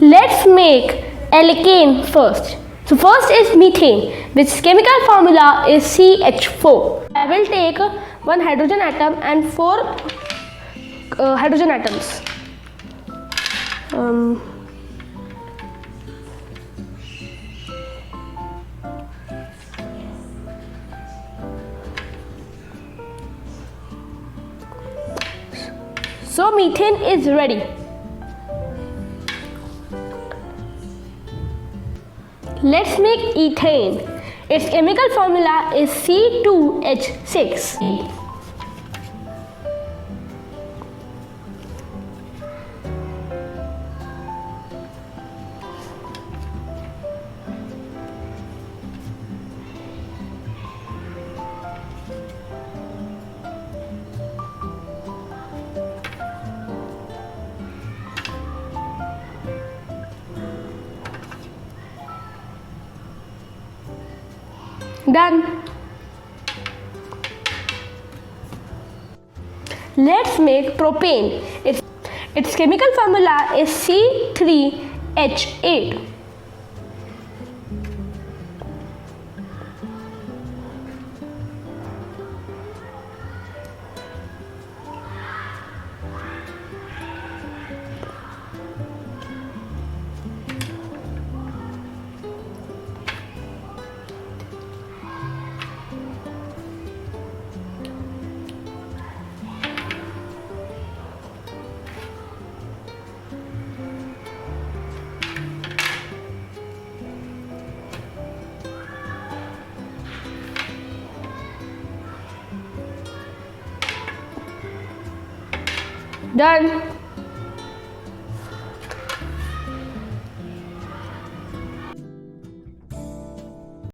Let's make alkane first. So first is methane, which chemical formula is CH4. I will take one hydrogen atom and four hydrogen atoms. So methane is ready. Let's make ethane. Its chemical formula is C2H6. Done. Let's make propane. Its chemical formula is C3H8. Done.